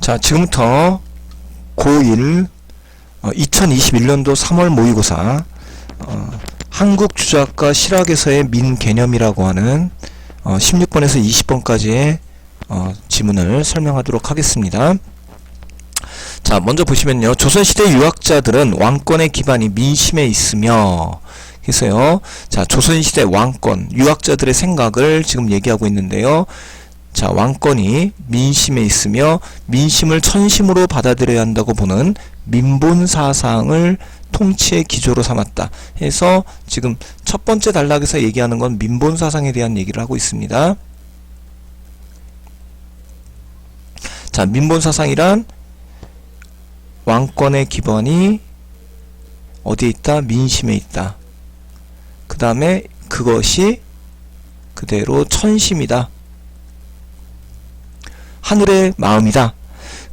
자, 지금부터 고1 2021년도 3월 모의고사 한국주작과 실학에서의 민개념이라고 하는 16번에서 20번까지의 지문을 설명하도록 하겠습니다. 자, 먼저 보시면요. 조선시대 유학자들은 왕권의 기반이 민심에 있으며 해서요. 자, 조선시대 왕권, 유학자들의 생각을 지금 얘기하고 있는데요. 자, 왕권이 민심에 있으며 민심을 천심으로 받아들여야 한다고 보는 민본사상을 통치의 기조로 삼았다 해서 지금 첫 번째 단락에서 얘기하는 건 민본사상에 대한 얘기를 하고 있습니다. 자, 민본사상이란 왕권의 기반이 어디에 있다? 민심에 있다. 그 다음에 그것이 그대로 천심이다. 하늘의 마음이다.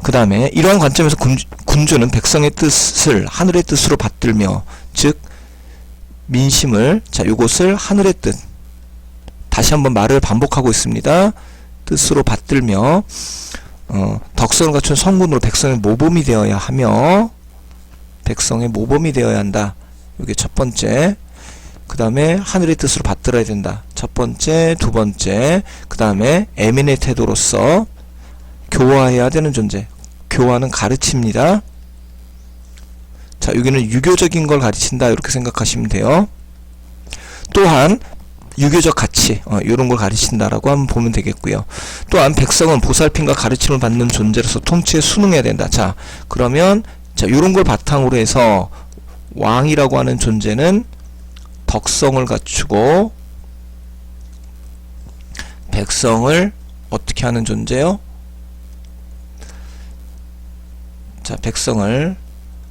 그 다음에 이러한 관점에서 군주는 백성의 뜻을 하늘의 뜻으로 받들며, 즉 민심을, 자, 요것을 하늘의 뜻, 다시 한번 말을 반복하고 있습니다. 뜻으로 받들며 덕성을 갖춘 성군으로 백성의 모범이 되어야 하며, 백성의 모범이 되어야 한다. 이게 첫 번째. 그 다음에 하늘의 뜻으로 받들어야 된다. 첫 번째, 두 번째. 그 다음에 애민의 태도로서 교화해야 되는 존재. 교화는 가르칩니다. 자, 여기는 유교적인 걸 가르친다, 이렇게 생각하시면 돼요. 또한 유교적 가치, 이런 걸 가르친다라고 한번 보면 되겠고요. 또한 백성은 보살핌과 가르침을 받는 존재로서 통치에 순응해야 된다. 자, 그러면 자, 이런 걸 바탕으로 해서 왕이라고 하는 존재는 덕성을 갖추고 백성을 어떻게 하는 존재요? 자, 백성을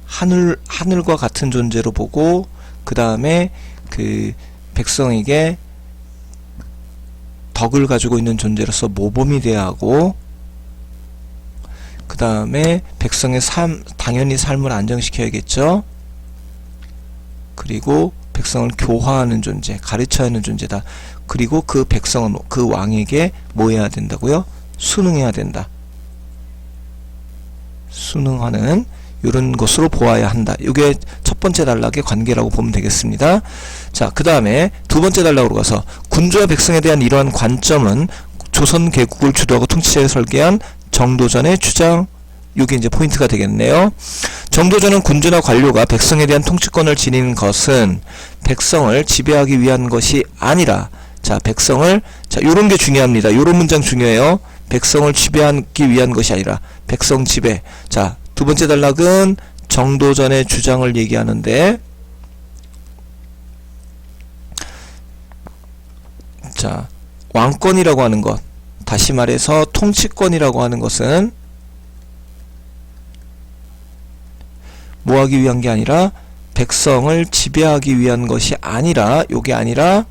하늘과 같은 존재로 보고, 그 다음에 그 백성에게 덕을 가지고 있는 존재로서 모범이 되어야 하고, 그 다음에 백성의 당연히 삶을 안정시켜야겠죠. 그리고 백성을 교화하는 존재, 가르쳐야 하는 존재다. 그리고 그 백성은 그 왕에게 뭐 해야 된다고요? 순응해야 된다. 순응하는 이런 것으로 보아야 한다. 이게 첫 번째 단락의 관계라고 보면 되겠습니다. 자, 그 다음에 두 번째 단락으로 가서 군주와 백성에 대한 이러한 관점은 조선 개국을 주도하고 통치자에 설계한 정도전의 주장, 이게 이제 포인트가 되겠네요. 정도전은 군주나 관료가 백성에 대한 통치권을 지닌 것은 백성을 지배하기 위한 것이 아니라, 자, 백성을, 자, 요런 게 중요합니다. 요런 문장 중요해요. 백성을 지배하기 위한 것이 아니라 백성 지배. 자, 두 번째 단락은 정도전의 주장을 얘기하는데, 자, 왕권이라고 하는 것, 다시 말해서 통치권이라고 하는 것은 뭐 하기 위한 게 아니라 백성을 지배하기 위한 것이 아니라, 요게 아니라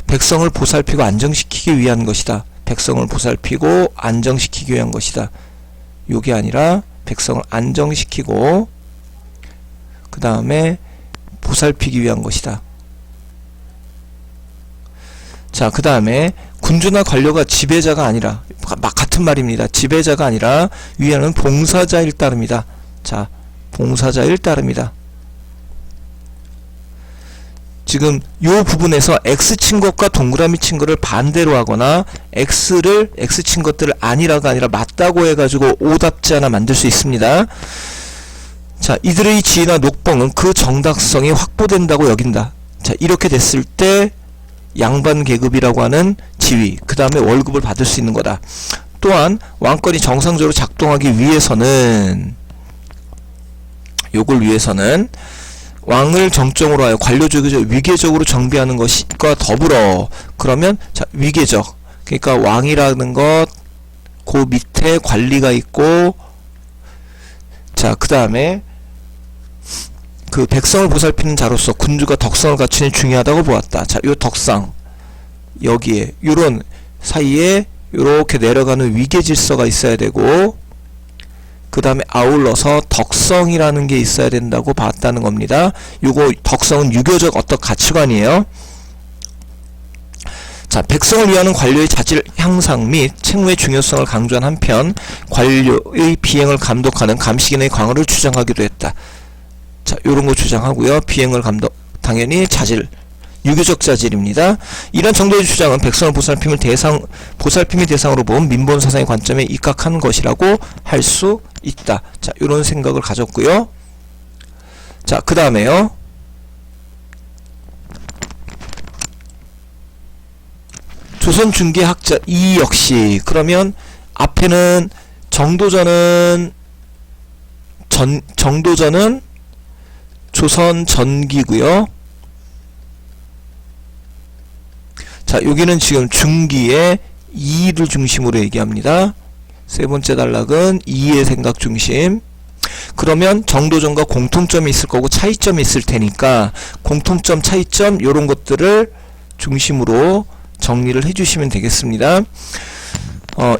백성을 보살피고 안정시키기 위한 것이다. 백성을 보살피고 안정시키기 위한 것이다. 요게 아니라 백성을 안정시키고 그 다음에 보살피기 위한 것이다. 자, 그 다음에 군주나 관료가 지배자가 아니라, 같은 말입니다. 지배자가 아니라 위에는 봉사자일 따름이다. 자, 봉사자일 따름이다. 지금 요 부분에서 X 친 것과 동그라미 친 것을 반대로 하거나 X 친 것들을 아니라가 아니라 맞다고 해가지고 오답지 하나 만들 수 있습니다. 자, 이들의 지위나 녹봉은 그 정당성이 확보된다고 여긴다. 자, 이렇게 됐을 때 양반 계급이라고 하는 지위, 그 다음에 월급을 받을 수 있는 거다. 또한 왕권이 정상적으로 작동하기 위해서는, 요걸 위해서는 왕을 정점으로 하여 관료적이고 위계적으로 정비하는 것과 더불어, 그러면 자, 위계적, 그러니까 왕이라는 것, 그 밑에 관리가 있고, 자, 그 다음에 그 백성을 보살피는 자로서 군주가 덕성을 갖추니 중요하다고 보았다. 자, 요 덕상, 여기에 요런 사이에 요렇게 내려가는 위계 질서가 있어야 되고, 그 다음에 아울러서 덕성이라는 게 있어야 된다고 봤다는 겁니다. 요거 덕성은 유교적 어떤 가치관이에요. 자, 자, 백성을 위하는 관료의 자질 향상 및 책무의 중요성을 강조한 한편 관료의 비행을 감독하는 감시기능의 강화를 주장하기도 했다. 자, 요런 거 주장하고요. 비행을 감독, 당연히 자질, 유교적 자질입니다. 이런 정도의 주장은 백성을 보살핌의 대상으로 본 민본 사상의 관점에 입각한 것이라고 할 수 있다. 자, 요런 생각을 가졌고요. 자, 그 다음에요. 조선 중기학자 이 역시, 그러면 앞에는 정도전은 조선 전기고요. 자, 여기는 지금 중기의 이를 중심으로 얘기합니다. 세 번째 단락은 이의 생각 중심. 그러면 정도전과 공통점이 있을 거고 차이점이 있을 테니까 공통점, 차이점 요런 것들을 중심으로 정리를 해주시면 되겠습니다.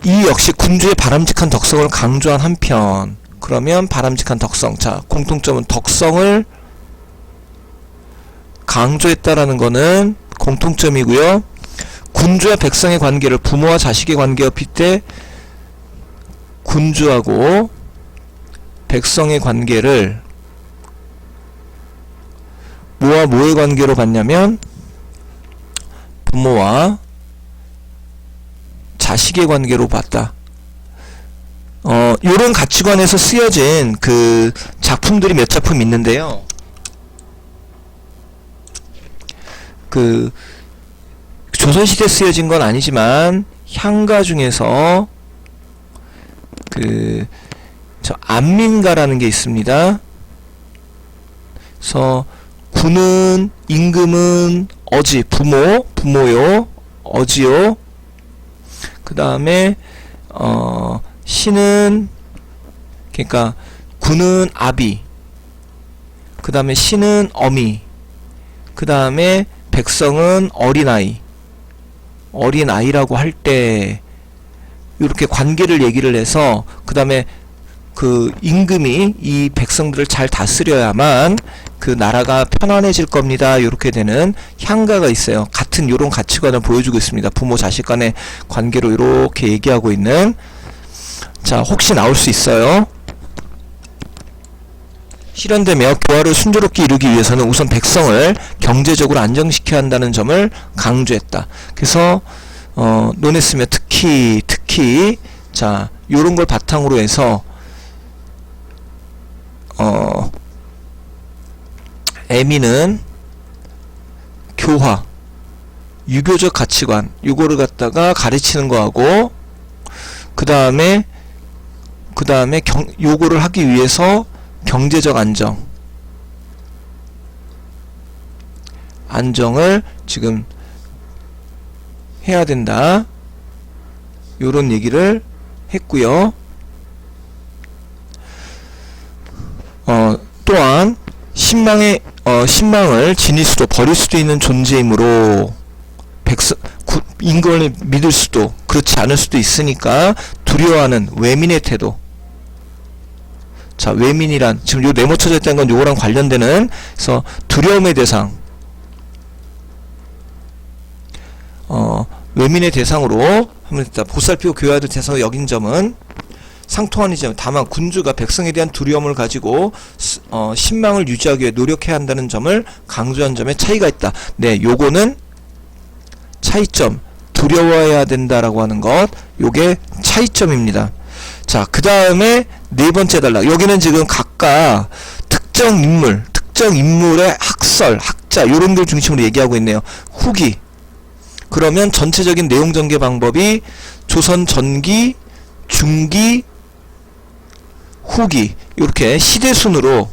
이 역시 군주의 바람직한 덕성을 강조한 한편, 그러면 바람직한 덕성, 자, 공통점은 덕성을 강조했다라는 거는 공통점이고요. 군주와 백성의 관계를 부모와 자식의 관계와 빗대 군주하고 백성의 관계를 뭐와 뭐의 관계로 봤냐면 부모와 자식의 관계로 봤다. 요런 가치관에서 쓰여진 그 작품들이 몇 작품 있는데요. 그 조선시대 쓰여진 건 아니지만 향가 중에서 저 안민가라는 게 있습니다. 그래서 군은, 임금은 어지, 부모요, 어지요. 그 다음에 신은, 그러니까 군은 아비, 그 다음에 신은 어미, 그 다음에 백성은 어린아이라고 할 때 이렇게 관계를 얘기를 해서, 그 다음에 그 임금이 이 백성들을 잘 다스려야만 그 나라가 편안해질 겁니다. 이렇게 되는 향가가 있어요. 같은 요런 가치관을 보여주고 있습니다. 부모 자식 간의 관계로 이렇게 얘기하고 있는. 자, 혹시 나올 수 있어요. 실현되며 교화를 순조롭게 이루기 위해서는 우선 백성을 경제적으로 안정시켜야 한다는 점을 강조했다. 그래서 논했으며 특히 자, 요런 걸 바탕으로 해서 에미는 교화, 유교적 가치관 요거를 갖다가 가르치는 거하고, 그 다음에 요거를 하기 위해서 경제적 안정을 지금 해야 된다. 요런 얘기를 했고요. 또한 신망을 지닐 수도 버릴 수도 있는 존재이므로 임금을 믿을 수도 그렇지 않을 수도 있으니까 두려워하는 외민의 태도. 자, 외민이란 지금 요 네모쳐져 있다는 건 요거랑 관련되는, 그래서 두려움의 대상, 외민의 대상으로 하면 됐다. 보살피고 교화를 대상으로 여긴 점은 상통하는 점, 다만 군주가 백성에 대한 두려움을 가지고 신망을 유지하기 위해 노력해야 한다는 점을 강조한 점에 차이가 있다. 네, 요거는 차이점, 두려워해야 된다라고 하는 것, 요게 차이점입니다. 자, 그 다음에 네 번째 단락, 여기는 지금 각각 특정 인물의 학설, 학자 요런 걸 중심으로 얘기하고 있네요. 후기, 그러면 전체적인 내용 전개 방법이 조선 전기, 중기, 후기 이렇게 시대순으로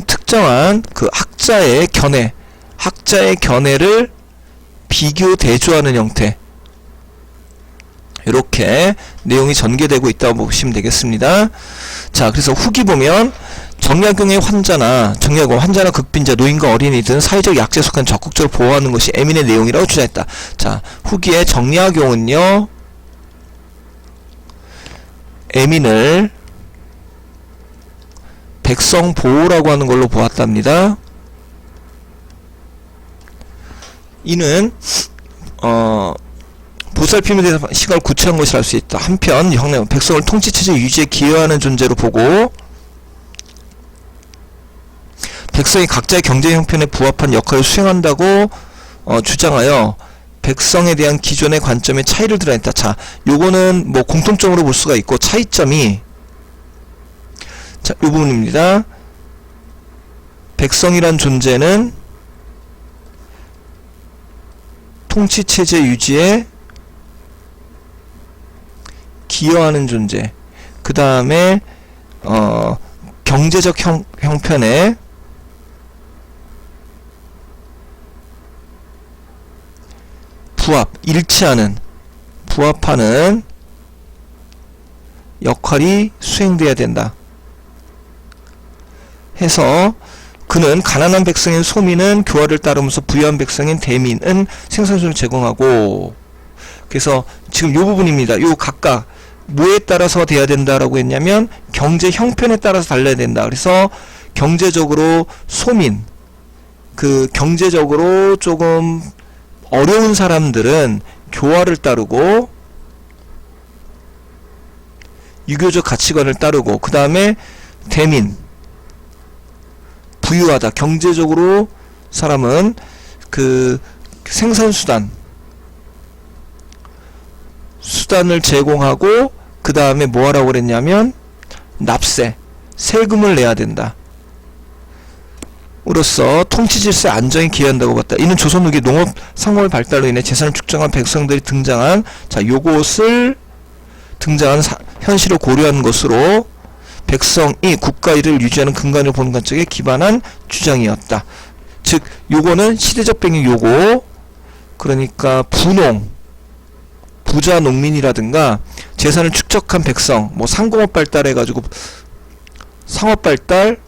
특정한 그 학자의 견해를 비교 대조하는 형태, 이렇게 내용이 전개되고 있다고 보시면 되겠습니다. 자, 그래서 후기 보면 정약용의 환자나 극빈자, 노인과 어린이 등 사회적 약자에 속한 적극적으로 보호하는 것이 에민의 내용이라고 주장했다. 자, 후기의 정약용은요, 에민을 백성 보호라고 하는 걸로 보았답니다. 이는 보살핌에 대해서 시각을 구체한 것이라 할 수 있다. 한편 형내 백성을 통치체제 유지에 기여하는 존재로 보고 백성이 각자의 경제 형편에 부합한 역할을 수행한다고 주장하여 백성에 대한 기존의 관점의 차이를 드러냈다. 자, 요거는 뭐 공통점으로 볼 수가 있고 차이점이 자, 요 부분입니다. 백성이란 존재는 통치체제 유지에 기여하는 존재. 그 다음에 경제적 형편에 부합하는 역할이 수행돼야 된다. 해서 그는 가난한 백성인 소민은 교화를 따르면서 부유한 백성인 대민은 생산수를 제공하고, 그래서 지금 요 부분입니다. 요 각각 뭐에 따라서 돼야 된다라고 했냐면 경제 형편에 따라서 달라야 된다. 그래서 경제적으로 소민, 그 경제적으로 조금 어려운 사람들은 교화를 따르고 유교적 가치관을 따르고, 그 다음에 대민, 부유하다, 경제적으로 사람은 그 생산수단을 제공하고, 그 다음에 뭐 하라고 그랬냐면 납세, 세금을 내야 된다. 으로써 통치질서의 안정에 기여한다고 봤다. 이는 조선 후기 농업 상업의 발달로 인해 재산을 축적한 백성들이 등장한 현실을 고려한 것으로 백성이 국가 일을 유지하는 근간을 보는 관점에 기반한 주장이었다. 즉 요거는 시대적 배경 요거, 그러니까 부자 농민이라든가 재산을 축적한 백성, 뭐 상공업 발달해가지고 상업 발달,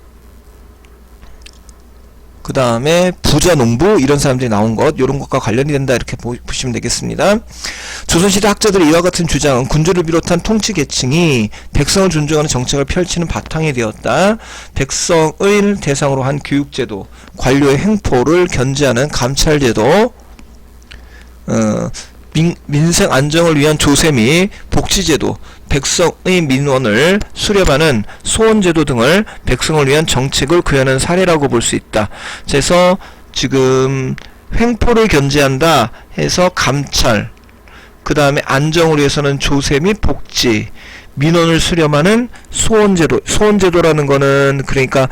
그 다음에 부자 농부 이런 사람들이 나온 것, 요런 것과 관련이 된다, 이렇게 보시면 되겠습니다. 조선시대 학자들의 이와 같은 주장은 군주를 비롯한 통치 계층이 백성을 존중하는 정책을 펼치는 바탕이 되었다. 백성을 대상으로 한 교육제도, 관료의 횡포를 견제하는 감찰제도, 민생 안정을 위한 조세 및 복지제도, 백성의 민원을 수렴하는 소원제도 등을 백성을 위한 정책을 구현하는 사례라고 볼 수 있다. 그래서 지금 횡포를 견제한다 해서 감찰, 그 다음에 안정을 위해서는 조세 및 복지, 민원을 수렴하는 소원제도라는 거는 그러니까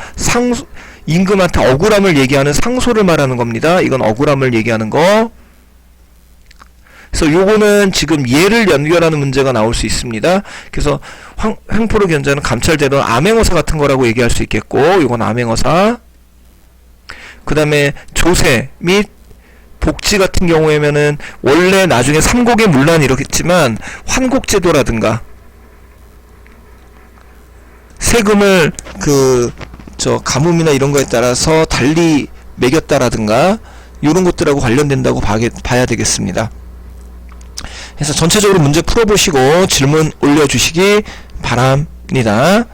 임금한테 억울함을 얘기하는 상소를 말하는 겁니다. 이건 억울함을 얘기하는 거. 그래서 요거는 지금 예를 연결하는 문제가 나올 수 있습니다. 그래서 횡포를 견제하는 감찰제도는 암행어사 같은 거라고 얘기할 수 있겠고, 요건 암행어사. 그 다음에 조세 및 복지 같은 경우에면은 원래 나중에 삼국의 문란 이렇겠지만 환곡제도라든가 세금을 가뭄이나 이런 거에 따라서 달리 매겼다라든가 이런 것들하고 관련된다고 봐야 되겠습니다. 그래서 전체적으로 문제 풀어보시고 질문 올려주시기 바랍니다.